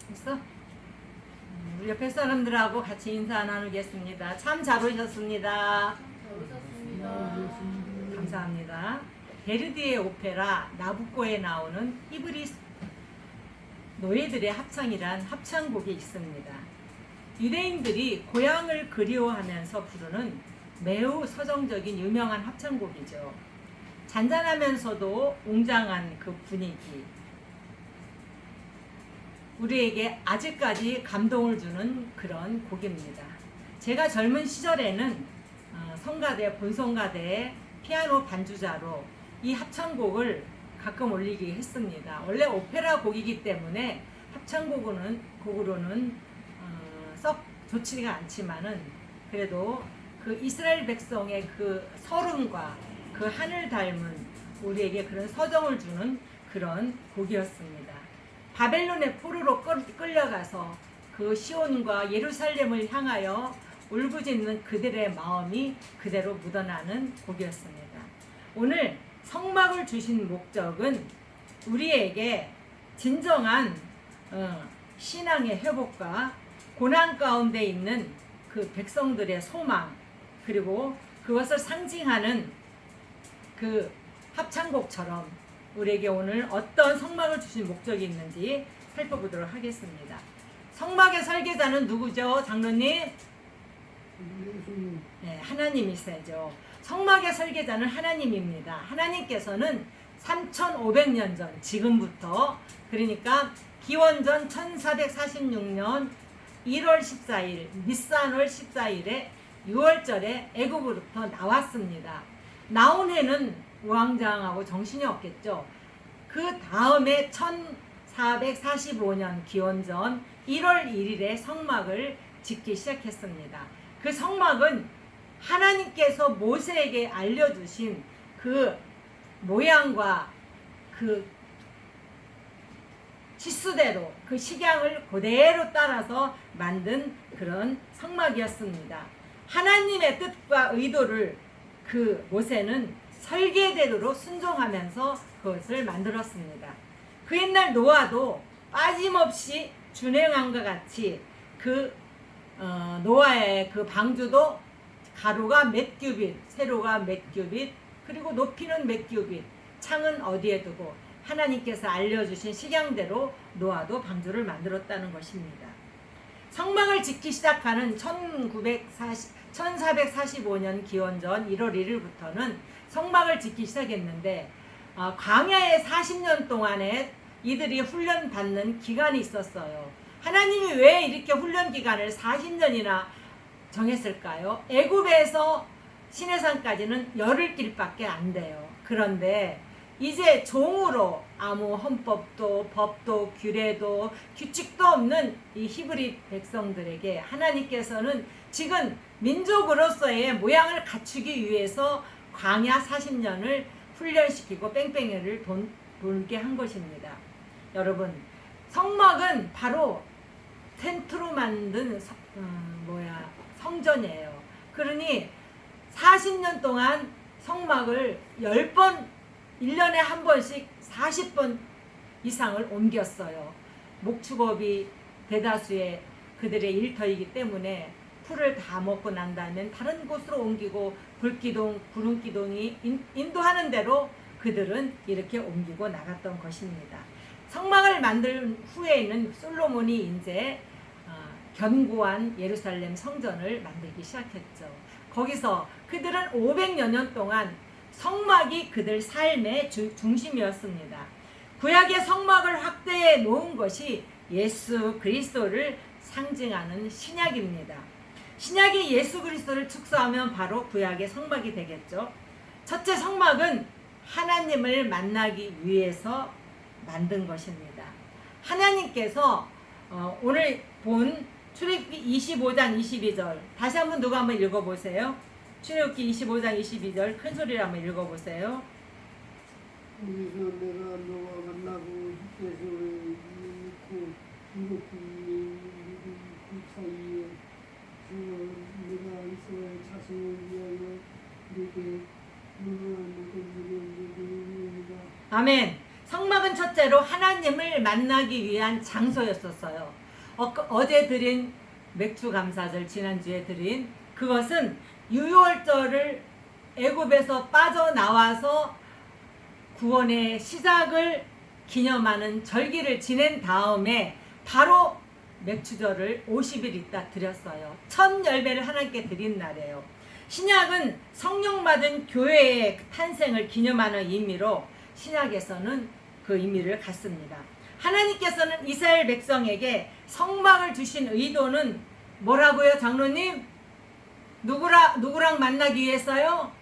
됐어? 우리 옆에 사람들하고 같이 인사 나누겠습니다. 참 잘 오셨습니다. 감사합니다. 베르디의 오페라 나부코에 나오는 히브리 노예들의 합창이란 합창곡이 있습니다. 유대인들이 고향을 그리워하면서 부르는 매우 서정적인 유명한 합창곡이죠. 잔잔하면서도 웅장한 그 분위기, 우리에게 아직까지 감동을 주는 그런 곡입니다. 제가 젊은 시절에는 성가대, 본성가대의 피아노 반주자로 이 합창곡을 가끔 올리기 했습니다. 원래 오페라 곡이기 때문에 합창곡으로는 썩 좋지가 않지만은 그래도 그 이스라엘 백성의 그 서름과 그 하늘 닮은 우리에게 그런 서정을 주는 그런 곡이었습니다. 바벨론의 포로로 끌려가서 그 시온과 예루살렘을 향하여 울부짖는 그들의 마음이 그대로 묻어나는 곡이었습니다. 오늘 성막을 주신 목적은 우리에게 진정한 신앙의 회복과 고난 가운데 있는 그 백성들의 소망, 그리고 그것을 상징하는 그 합창곡처럼 우리에게 오늘 어떤 성막을 주신 목적이 있는지 살펴보도록 하겠습니다. 성막의 설계자는 누구죠? 장로님? 네, 하나님이시죠. 성막의 설계자는 하나님입니다. 하나님께서는 3500년 전, 지금부터, 그러니까 기원전 1446년 1월 14일, 니산월 14일에 6월절에 애굽으로부터 나왔습니다. 나온 해는 우왕좌왕하고 정신이 없겠죠. 그 다음에 1445년 기원전 1월 1일에 성막을 짓기 시작했습니다. 그 성막은 하나님께서 모세에게 알려주신 그 모양과 그 치수대로 그 식양을 그대로 따라서 만든 그런 성막이었습니다. 하나님의 뜻과 의도를 그 모세는 설계대로 순종하면서 그것을 만들었습니다. 그 옛날 노아도 빠짐없이 준행함과 같이 그 노아의 그 방주도 가로가 몇 규빗, 세로가 몇 규빗, 그리고 높이는 몇 규빗, 창은 어디에 두고 하나님께서 알려주신 식양대로 노아도 방주를 만들었다는 것입니다. 성막을 짓기 시작하는 1445년 기원전 1월 1일부터는 성막을 짓기 시작했는데 광야의 40년 동안에 이들이 훈련받는 기간이 있었어요. 하나님이 왜 이렇게 훈련 기간을 40년이나 정했을까요? 애굽에서 시내산까지는 열흘길밖에 안 돼요. 그런데 이제 종으로 아무 헌법도 법도 규례도 규칙도 없는 이 히브리 백성들에게 하나님께서는 지금 민족으로서의 모양을 갖추기 위해서 광야 40년을 훈련시키고 뺑뺑이를 돌게 한 것입니다. 여러분, 성막은 바로 텐트로 만든 성전이에요. 그러니 40년 동안 성막을 10번, 1년에 한 번씩 40번 이상을 옮겼어요. 목축업이 대다수의 그들의 일터이기 때문에 풀을 다 먹고 난 다음에 다른 곳으로 옮기고 불기둥, 구름기둥이 인도하는 대로 그들은 이렇게 옮기고 나갔던 것입니다. 성막을 만든 후에는 솔로몬이 이제 견고한 예루살렘 성전을 만들기 시작했죠. 거기서 그들은 500여 년 동안 성막이 그들 삶의 중심이었습니다. 구약의 성막을 확대해 놓은 것이 예수 그리스도를 상징하는 신약입니다. 신약이 예수 그리스도를 축소하면 바로 구약의 성막이 되겠죠. 첫째 성막은 하나님을 만나기 위해서 만든 것입니다. 하나님께서 오늘 본 출애굽기 25장 22절 다시 한번 누가 한번 읽어보세요. 출애굽기 25장 22절 큰 소리로 한번 읽어보세요. 거기서 내가 너와 만나고 흙에서 있고 이렇게 그 사이에 내가 이스라엘 자손을 위하여 네게 명령한 것을 이루리이다. 아멘. 성막은 성막은 첫째로 하나님을 만나기 위한 장소였었어요. 어제 드린 맥주 감사절, 지난주에 드린 그것은 유월절을 애굽에서 빠져나와서 구원의 시작을 기념하는 절기를 지낸 다음에 바로 맥주절을 50일 있다 드렸어요. 첫 열매를 하나님께 드린 날이에요. 신약은 성령 받은 교회의 탄생을 기념하는 의미로 신약에서는 그 의미를 갖습니다. 하나님께서는 이스라엘 백성에게 성막을 주신 의도는 뭐라고요, 장로님? 누구랑 만나기 위해서요?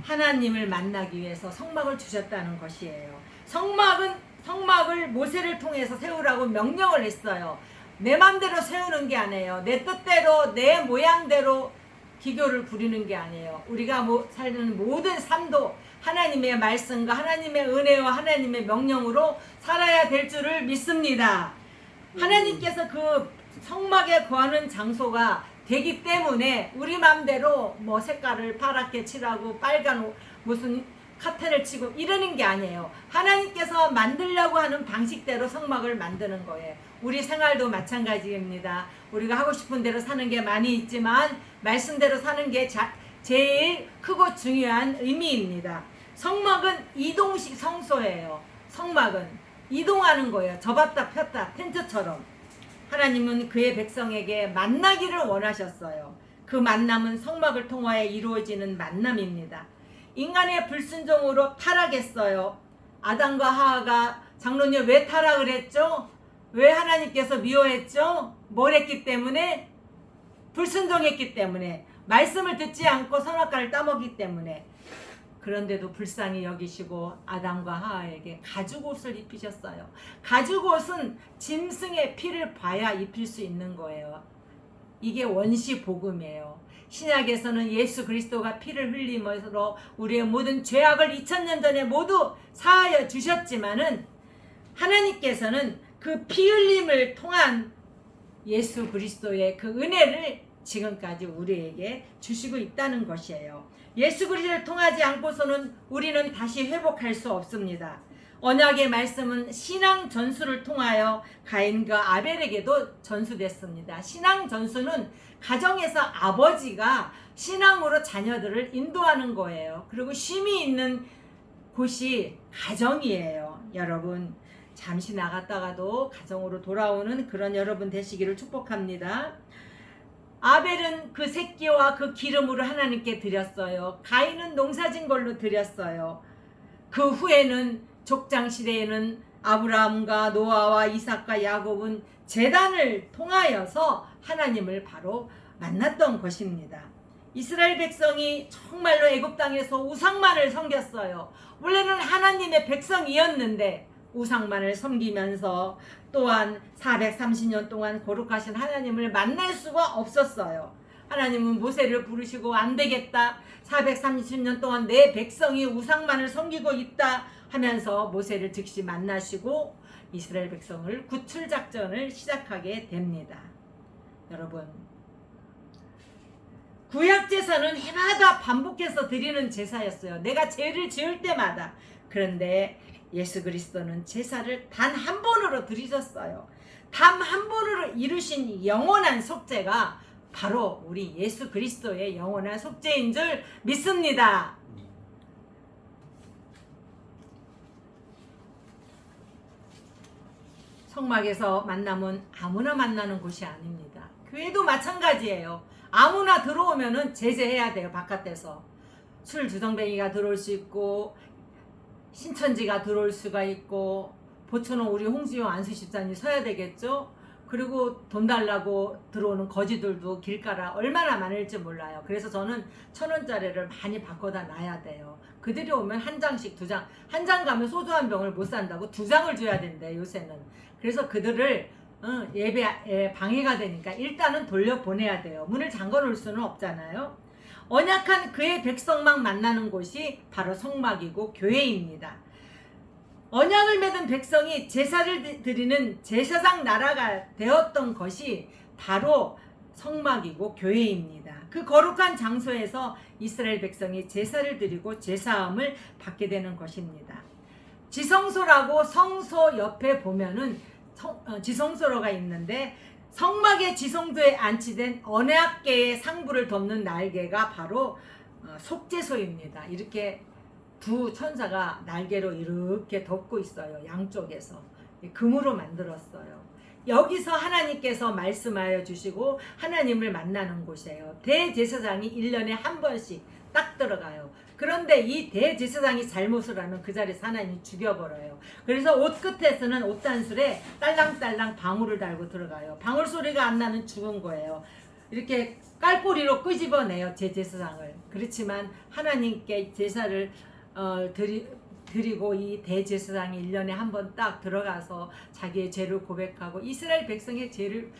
하나님을 만나기 위해서 성막을 주셨다는 것이에요. 성막을 모세를 통해서 세우라고 명령을 했어요. 내 맘대로 세우는 게 아니에요. 내 뜻대로, 내 모양대로 기교를 부리는 게 아니에요. 우리가 살는 모든 삶도 하나님의 말씀과 하나님의 은혜와 하나님의 명령으로 살아야 될 줄을 믿습니다. 하나님께서 그 성막에 거하는 장소가 되기 때문에 우리 맘대로 색깔을 파랗게 칠하고 빨간 무슨 카텐을 치고 이러는 게 아니에요. 하나님께서 만들려고 하는 방식대로 성막을 만드는 거예요. 우리 생활도 마찬가지입니다. 우리가 하고 싶은 대로 사는 게 많이 있지만 말씀대로 사는 게 제일 크고 중요한 의미입니다. 성막은 이동식 성소예요. 성막은 이동하는 거예요. 접었다 폈다 텐트처럼. 하나님은 그의 백성에게 만나기를 원하셨어요. 그 만남은 성막을 통하여 이루어지는 만남입니다. 인간의 불순종으로 타락했어요. 아담과 하와가 장로님 왜 타락을 했죠? 왜 하나님께서 미워했죠? 뭘 했기 때문에? 불순종했기 때문에. 말씀을 듣지 않고 선악과를 따먹기 때문에. 그런데도 불쌍히 여기시고 아담과 하와에게 가죽옷을 입히셨어요. 가죽옷은 짐승의 피를 봐야 입힐 수 있는 거예요. 이게 원시 복음이에요. 신약에서는 예수 그리스도가 피를 흘림으로 우리의 모든 죄악을 2000년 전에 모두 사하여 주셨지만은 하나님께서는 그 피 흘림을 통한 예수 그리스도의 그 은혜를 지금까지 우리에게 주시고 있다는 것이에요. 예수 그리스도를 통하지 않고서는 우리는 다시 회복할 수 없습니다. 언약의 말씀은 신앙 전수를 통하여 가인과 아벨에게도 전수됐습니다. 신앙 전수는 가정에서 아버지가 신앙으로 자녀들을 인도하는 거예요. 그리고 쉼이 있는 곳이 가정이에요. 여러분 잠시 나갔다가도 가정으로 돌아오는 그런 여러분 되시기를 축복합니다. 아벨은 그 새끼와 그 기름으로 하나님께 드렸어요. 가인은 농사진 걸로 드렸어요. 그 후에는 족장 시대에는 아브라함과 노아와 이삭과 야곱은 제단을 통하여서 하나님을 바로 만났던 것입니다. 이스라엘 백성이 정말로 애굽 땅에서 우상만을 섬겼어요. 원래는 하나님의 백성이었는데 우상만을 섬기면서 또한 430년 동안 거룩하신 하나님을 만날 수가 없었어요. 하나님은 모세를 부르시고 안 되겠다. 430년 동안 내 백성이 우상만을 섬기고 있다 하면서 모세를 즉시 만나시고 이스라엘 백성을 구출 작전을 시작하게 됩니다. 여러분, 구약 제사는 해마다 반복해서 드리는 제사였어요. 내가 죄를 지을 때마다. 그런데 예수 그리스도는 제사를 단 한 번으로 드리셨어요. 단 한 번으로 이루신 영원한 속죄가 바로 우리 예수 그리스도의 영원한 속죄인 줄 믿습니다. 성막에서 만남은 아무나 만나는 곳이 아닙니다. 교회도 마찬가지예요. 아무나 들어오면은 제재해야 돼요. 바깥에서 술 주정뱅이가 들어올 수 있고 신천지가 들어올 수가 있고 보초는 우리 홍지용 안수집사님 서야 되겠죠. 그리고 돈 달라고 들어오는 거지들도 길가라 얼마나 많을지 몰라요. 그래서 저는 1000원짜리를 많이 바꿔다 놔야 돼요. 그들이 오면 한 장씩 2장, 한 장 가면 소주 한 병을 못 산다고 2장을 줘야 된대 요새는. 그래서 그들을 예배에 방해가 되니까 일단은 돌려보내야 돼요. 문을 잠궈 놓을 수는 없잖아요. 언약한 그의 백성만 만나는 곳이 바로 성막이고 교회입니다. 언약을 맺은 백성이 제사를 드리는 제사장 나라가 되었던 것이 바로 성막이고 교회입니다. 그 거룩한 장소에서 이스라엘 백성이 제사를 드리고 제사함을 받게 되는 것입니다. 지성소라고 성소 옆에 보면은 지성소로가 있는데 성막의 지성소에 안치된 언약궤의 상부를 덮는 날개가 바로 속죄소입니다. 이렇게 두 천사가 날개로 이렇게 덮고 있어요. 양쪽에서 금으로 만들었어요. 여기서 하나님께서 말씀하여 주시고 하나님을 만나는 곳이에요. 대제사장이 1년에 한 번씩 딱 들어가요. 그런데 이 대제사장이 잘못을 하면 그 자리에서 하나님이 죽여버려요. 그래서 옷 끝에서는 옷단술에 딸랑딸랑 방울을 달고 들어가요. 방울 소리가 안 나면 죽은 거예요. 이렇게 깔꼬리로 끄집어내요, 제사장을. 그렇지만 하나님께 제사를 드리고 이 대제사장이 1년에 한 번 딱 들어가서 자기의 죄를 고백하고 이스라엘 백성의 죄를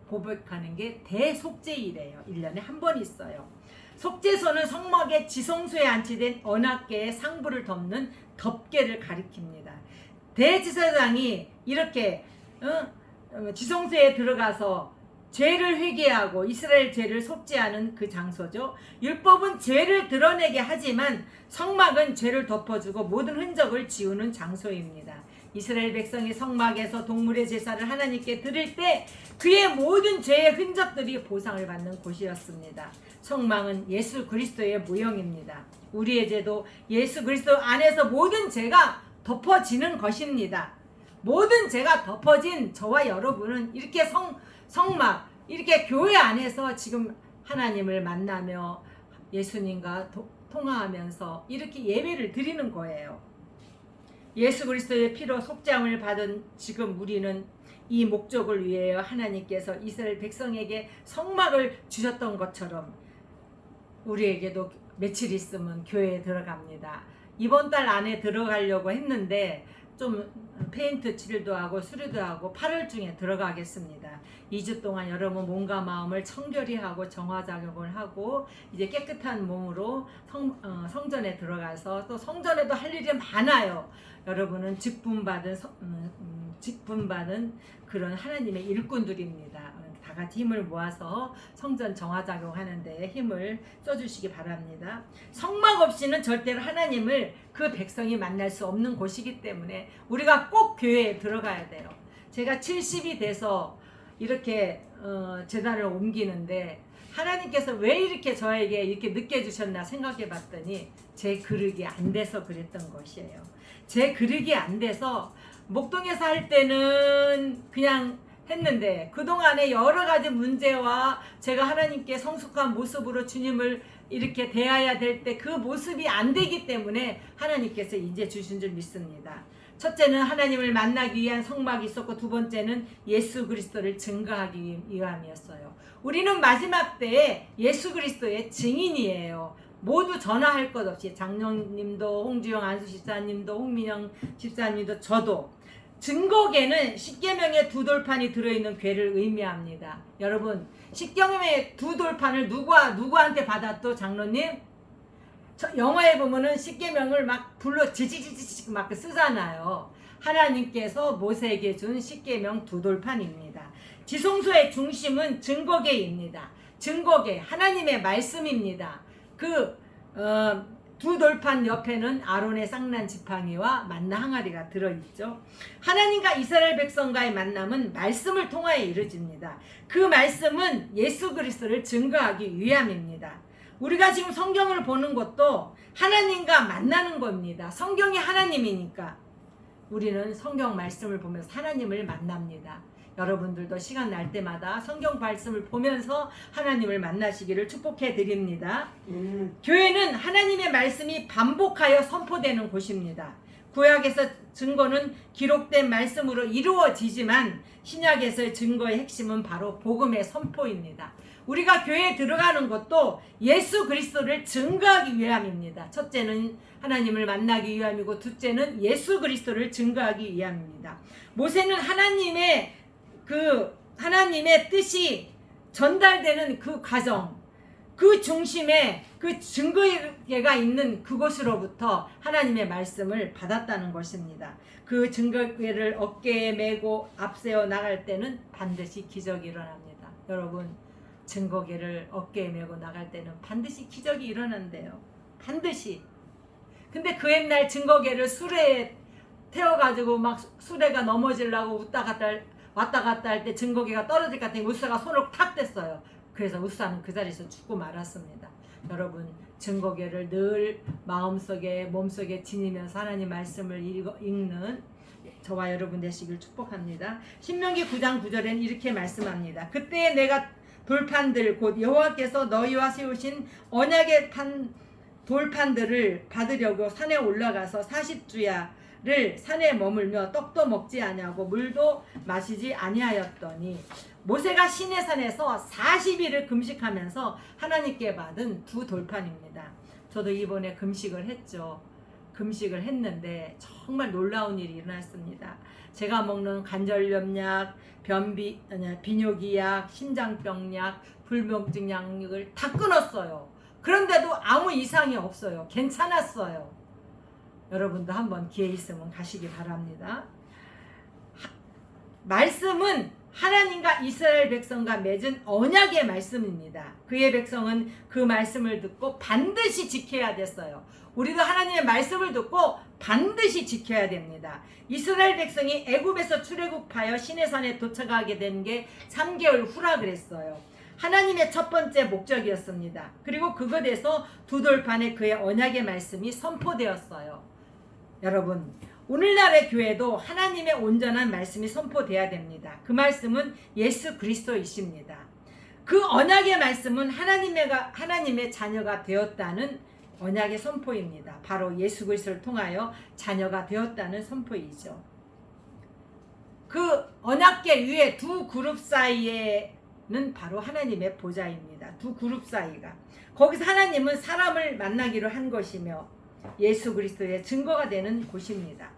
고백하는 게 대속죄일이에요. 1년에 한 번 있어요. 속죄소는 성막의 지성소에 안치된 언약궤의 상부를 덮는 덮개를 가리킵니다. 대제사장이 이렇게 지성소에 들어가서 죄를 회개하고 이스라엘 죄를 속죄하는 그 장소죠. 율법은 죄를 드러내게 하지만 성막은 죄를 덮어주고 모든 흔적을 지우는 장소입니다. 이스라엘 백성이 성막에서 동물의 제사를 하나님께 드릴 때 그의 모든 죄의 흔적들이 보상을 받는 곳이었습니다. 성막은 예수 그리스도의 모형입니다. 우리의 죄도 예수 그리스도 안에서 모든 죄가 덮어지는 것입니다. 모든 죄가 덮어진 저와 여러분은 이렇게 성막, 이렇게 교회 안에서 지금 하나님을 만나며 예수님과 통화하면서 이렇게 예배를 드리는 거예요. 예수 그리스도의 피로 속죄함을 받은 지금 우리는 이 목적을 위하여 하나님께서 이스라엘 백성에게 성막을 주셨던 것처럼 우리에게도 며칠 있으면 교회에 들어갑니다. 이번 달 안에 들어가려고 했는데 좀 페인트 칠도 하고 수리도 하고 8월 중에 들어가겠습니다. 2주 동안 여러분 몸과 마음을 청결히 하고 정화작용을 하고 이제 깨끗한 몸으로 성전에 들어가서 또 성전에도 할 일이 많아요. 여러분은 직분받은 그런 하나님의 일꾼들입니다. 다 같이 힘을 모아서 성전 정화작용하는 데 힘을 써주시기 바랍니다. 성막 없이는 절대로 하나님을 그 백성이 만날 수 없는 곳이기 때문에 우리가 꼭 교회에 들어가야 돼요. 제가 70이 돼서 이렇게 제단을 옮기는데 하나님께서 왜 이렇게 저에게 이렇게 늦게 주셨나 생각해 봤더니 제 그릇이 안 돼서 그랬던 것이에요. 제 그릇이 안 돼서 목동에서 할 때는 그냥 했는데 그동안에 여러 가지 문제와 제가 하나님께 성숙한 모습으로 주님을 이렇게 대해야 될 때 그 모습이 안 되기 때문에 하나님께서 이제 주신 줄 믿습니다. 첫째는 하나님을 만나기 위한 성막이 있었고 두 번째는 예수 그리스도를 증거하기 위함이었어요. 우리는 마지막 때에 예수 그리스도의 증인이에요. 모두 전화할 것 없이 장로님도 홍주영 안수 집사님도 홍민영 집사님도 저도 증거궤는 십계명의 두 돌판이 들어있는 궤를 의미합니다. 여러분 십계명의 두 돌판을 누구한테 받았도 장로님? 영화에 보면은 십계명을 막 불로 지지지지 막 쓰잖아요. 하나님께서 모세에게 준 십계명 두 돌판입니다. 지성소의 중심은 증거궤입니다. 증거궤 하나님의 말씀입니다. 두 돌판 옆에는 아론의 쌍난 지팡이와 만나 항아리가 들어있죠. 하나님과 이스라엘 백성과의 만남은 말씀을 통하여 이루어집니다. 그 말씀은 예수 그리스도를 증거하기 위함입니다. 우리가 지금 성경을 보는 것도 하나님과 만나는 겁니다. 성경이 하나님이니까 우리는 성경 말씀을 보면서 하나님을 만납니다. 여러분들도 시간 날 때마다 성경 말씀을 보면서 하나님을 만나시기를 축복해 드립니다. 교회는 하나님의 말씀이 반복하여 선포되는 곳입니다. 구약에서 증거는 기록된 말씀으로 이루어지지만 신약에서의 증거의 핵심은 바로 복음의 선포입니다. 우리가 교회에 들어가는 것도 예수 그리스도를 증거하기 위함입니다. 첫째는 하나님을 만나기 위함이고 둘째는 예수 그리스도를 증거하기 위함입니다. 모세는 하나님의 뜻이 전달되는 그 과정, 그 중심에 그 증거계가 있는 그곳으로부터 하나님의 말씀을 받았다는 것입니다. 그 증거계를 어깨에 메고 앞세워 나갈 때는 반드시 기적이 일어납니다. 여러분 증거계를 어깨에 메고 나갈 때는 반드시 기적이 일어난대요. 반드시. 근데 그 옛날 증거계를 수레에 태워가지고 막 수레가 넘어지려고 왔다 갔다 할 때 증거기가 떨어질 것 같으니 우사가 손을 탁 댔어요. 그래서 우사는 그 자리에서 죽고 말았습니다. 여러분, 증거계를 늘 마음속에 몸속에 지니면서 하나님 말씀을 읽는 저와 여러분 되시길 축복합니다. 신명기 9장 9절에는 이렇게 말씀합니다. 그때에 내가 돌판들 곧 여호와께서 너희와 세우신 언약의 돌판들을 받으려고 산에 올라가서 40주야를 산에 머물며 떡도 먹지 아니하고 물도 마시지 아니하였더니 모세가 시내산에서 40일을 금식하면서 하나님께 받은 두 돌판입니다. 저도 이번에 금식을 했죠. 금식을 했는데 정말 놀라운 일이 일어났습니다. 제가 먹는 관절염약, 비뇨기약, 심장병약, 불면증 약을 다 끊었어요. 그런데도 아무 이상이 없어요. 괜찮았어요. 여러분도 한번 기회 있으면 가시기 바랍니다. 말씀은 하나님과 이스라엘 백성과 맺은 언약의 말씀입니다. 그의 백성은 그 말씀을 듣고 반드시 지켜야 됐어요. 우리도 하나님의 말씀을 듣고 반드시 지켜야 됩니다. 이스라엘 백성이 애굽에서 출애굽하여 시내산에 도착하게 된 게 3개월 후라 그랬어요. 하나님의 첫 번째 목적이었습니다. 그리고 그것에서 두 돌판에 그의 언약의 말씀이 선포되었어요. 여러분, 오늘날의 교회도 하나님의 온전한 말씀이 선포돼야 됩니다. 그 말씀은 예수 그리스도이십니다. 그 언약의 말씀은 하나님의 자녀가 되었다는 언약의 선포입니다. 바로 예수 그리스도를 통하여 자녀가 되었다는 선포이죠. 그 언약궤 위에 두 그룹 사이에는 바로 하나님의 보좌입니다. 두 그룹 사이가. 거기서 하나님은 사람을 만나기로 한 것이며 예수 그리스도의 증거가 되는 곳입니다.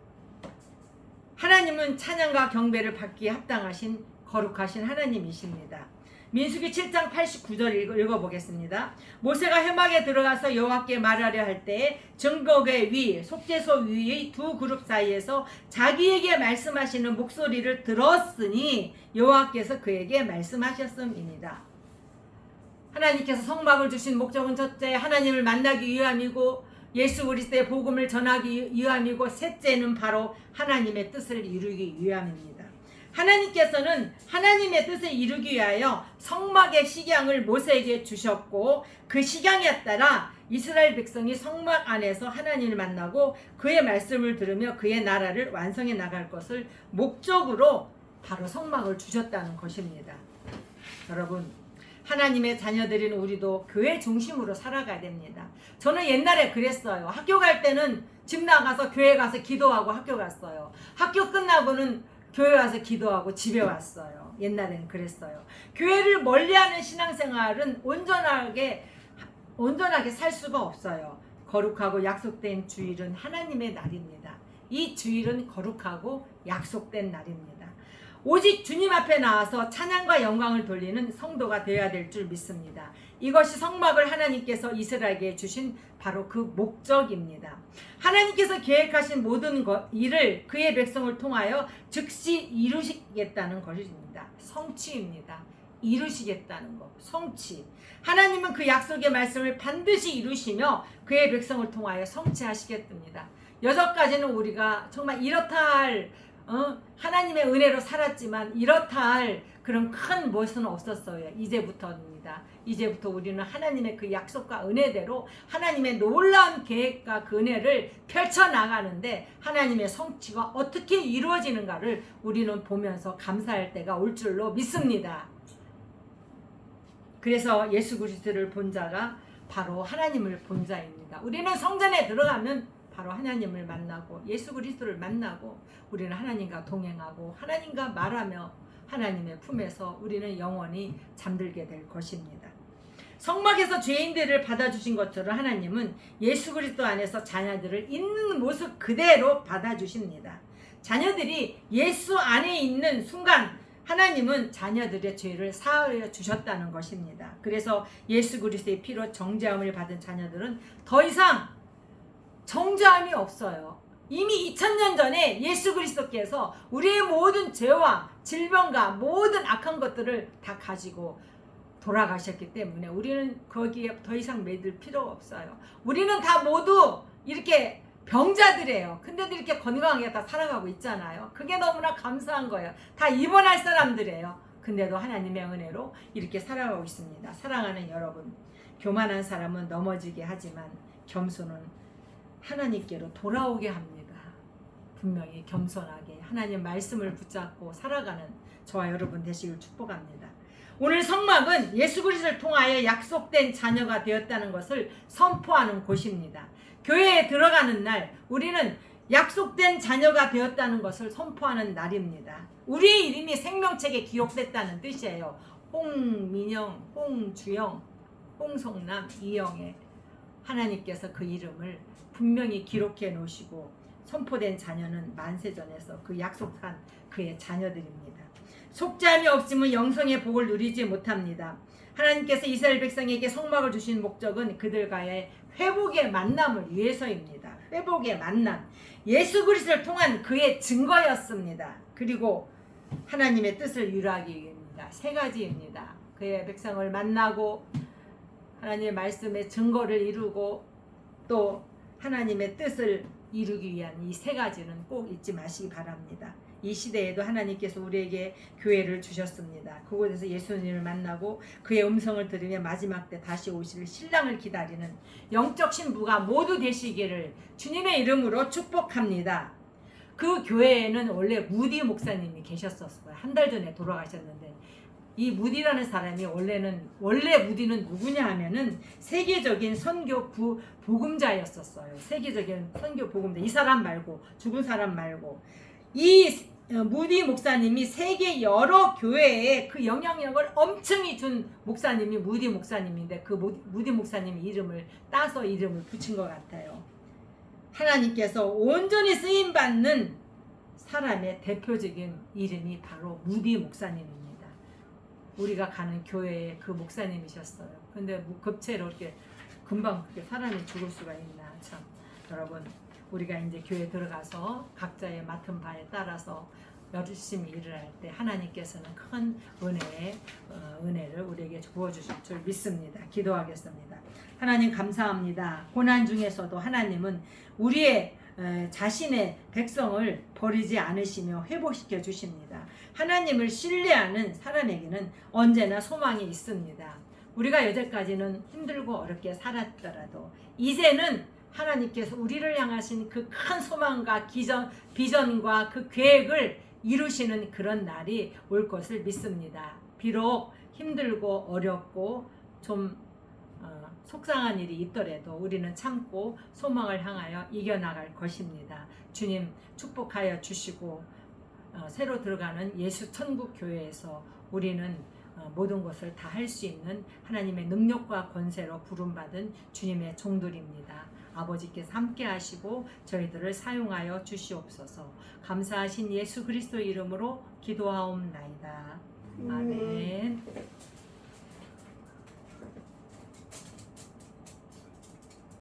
하나님은 찬양과 경배를 받기에 합당하신 거룩하신 하나님이십니다. 민수기 7장 89절 읽어보겠습니다. 모세가 회막에 들어가서 여호와께 말하려 할 때에 증거궤 위, 속죄소 위의 두 그룹 사이에서 자기에게 말씀하시는 목소리를 들었으니 여호와께서 그에게 말씀하셨음이니라. 하나님께서 성막을 주신 목적은 첫째 하나님을 만나기 위함이고 예수 그리스도의 복음을 전하기 위함이고 셋째는 바로 하나님의 뜻을 이루기 위함입니다. 하나님께서는 하나님의 뜻을 이루기 위하여 성막의 식양을 모세에게 주셨고 그 식양에 따라 이스라엘 백성이 성막 안에서 하나님을 만나고 그의 말씀을 들으며 그의 나라를 완성해 나갈 것을 목적으로 바로 성막을 주셨다는 것입니다. 여러분, 하나님의 자녀들인 우리도 교회 중심으로 살아가야 됩니다. 저는 옛날에 그랬어요. 학교 갈 때는 집 나가서 교회 가서 기도하고 학교 갔어요. 학교 끝나고는 교회 와서 기도하고 집에 왔어요. 옛날에는 그랬어요. 교회를 멀리하는 신앙생활은 온전하게 살 수가 없어요. 거룩하고 약속된 주일은 하나님의 날입니다. 이 주일은 거룩하고 약속된 날입니다. 오직 주님 앞에 나와서 찬양과 영광을 돌리는 성도가 되어야 될 줄 믿습니다. 이것이 성막을 하나님께서 이스라엘에게 주신 바로 그 목적입니다. 하나님께서 계획하신 모든 일을 그의 백성을 통하여 즉시 이루시겠다는 것입니다. 성취입니다. 이루시겠다는 것, 성취. 하나님은 그 약속의 말씀을 반드시 이루시며 그의 백성을 통하여 성취하시겠습니다. 여전까지는 우리가 정말 이렇다 할 하나님의 은혜로 살았지만 이렇다 할 그런 큰 무엇은 없었어요. 이제부터입니다. 이제부터 우리는 하나님의 그 약속과 은혜대로 하나님의 놀라운 계획과 그 은혜를 펼쳐나가는데 하나님의 성취가 어떻게 이루어지는가를 우리는 보면서 감사할 때가 올 줄로 믿습니다. 그래서 예수 그리스도를 본 자가 바로 하나님을 본 자입니다. 우리는 성전에 들어가면 바로 하나님을 만나고 예수 그리스도를 만나고 우리는 하나님과 동행하고 하나님과 말하며 하나님의 품에서 우리는 영원히 잠들게 될 것입니다. 성막에서 죄인들을 받아주신 것처럼 하나님은 예수 그리스도 안에서 자녀들을 있는 모습 그대로 받아주십니다. 자녀들이 예수 안에 있는 순간 하나님은 자녀들의 죄를 사하여 주셨다는 것입니다. 그래서 예수 그리스도의 피로 정죄함을 받은 자녀들은 더 이상 정죄함이 없어요. 이미 2000년 전에 예수 그리스도께서 우리의 모든 죄와 질병과 모든 악한 것들을 다 가지고 돌아가셨기 때문에 우리는 거기에 더 이상 매들 필요가 없어요. 우리는 다 모두 이렇게 병자들이에요. 근데도 이렇게 건강하게 다 살아가고 있잖아요. 그게 너무나 감사한 거예요. 다 입원할 사람들이에요. 근데도 하나님의 은혜로 이렇게 살아가고 있습니다. 사랑하는 여러분, 교만한 사람은 넘어지게 하지만 겸손은 하나님께로 돌아오게 합니다. 분명히 겸손하게 하나님 말씀을 붙잡고 살아가는 저와 여러분 되시길 축복합니다. 오늘 성막은 예수 그리스도를 통하여 약속된 자녀가 되었다는 것을 선포하는 곳입니다. 교회에 들어가는 날 우리는 약속된 자녀가 되었다는 것을 선포하는 날입니다. 우리의 이름이 생명책에 기록됐다는 뜻이에요. 홍민영, 홍주영, 홍성남, 이영애, 하나님께서 그 이름을 분명히 기록해 놓으시고 선포된 자녀는 만세전에서 그 약속한 그의 자녀들입니다. 속죄함이 없으면 영성의 복을 누리지 못합니다. 하나님께서 이스라엘 백성에게 성막을 주신 목적은 그들과의 회복의 만남을 위해서입니다. 회복의 만남, 예수 그리스도를 통한 그의 증거였습니다. 그리고 하나님의 뜻을 이루기 위함입니다. 세 가지입니다. 그의 백성을 만나고 하나님의 말씀의 증거를 이루고 또 하나님의 뜻을 이루기 위한 이 세 가지는 꼭 잊지 마시기 바랍니다. 이 시대에도 하나님께서 우리에게 교회를 주셨습니다. 그곳에서 예수님을 만나고 그의 음성을 들으며 마지막 때 다시 오실 신랑을 기다리는 영적 신부가 모두 되시기를 주님의 이름으로 축복합니다. 그 교회에는 원래 무디 목사님이 계셨었어요. 한 달 전에 돌아가셨는데 이 무디라는 사람이 원래 무디는 누구냐 하면은 세계적인 선교 복음자였었어요. 세계적인 선교 복음자. 이 사람 말고 죽은 사람 말고 이 무디 목사님이 세계 여러 교회에 그 영향력을 엄청히 준 목사님이 무디 목사님인데 그 무디 목사님 이름을 따서 이름을 붙인 것 같아요. 하나님께서 온전히 쓰임 받는 사람의 대표적인 이름이 바로 무디 목사님입니다. 우리가 가는 교회에 그 목사님이셨어요. 근데 급체로 이렇게 금방 그렇게 사람이 죽을 수가 있나. 참 여러분, 우리가 이제 교회 들어가서 각자의 맡은 바에 따라서 열심히 일을 할 때 하나님께서는 큰 은혜를 우리에게 부어주실 줄 믿습니다. 기도하겠습니다. 하나님 감사합니다. 고난 중에서도 하나님은 우리의 자신의 백성을 버리지 않으시며 회복시켜 주십니다. 하나님을 신뢰하는 사람에게는 언제나 소망이 있습니다. 우리가 여태까지는 힘들고 어렵게 살았더라도 이제는 하나님께서 우리를 향하신 그 큰 소망과 비전과 그 계획을 이루시는 그런 날이 올 것을 믿습니다. 비록 힘들고 어렵고 좀 속상한 일이 있더라도 우리는 참고 소망을 향하여 이겨나갈 것입니다. 주님 축복하여 주시고 새로 들어가는 예수 천국 교회에서 우리는 모든 것을 다 할 수 있는 하나님의 능력과 권세로 부름받은 주님의 종들입니다. 아버지께서 함께 하시고 저희들을 사용하여 주시옵소서. 감사하신 예수 그리스도 이름으로 기도하옵나이다. 아멘.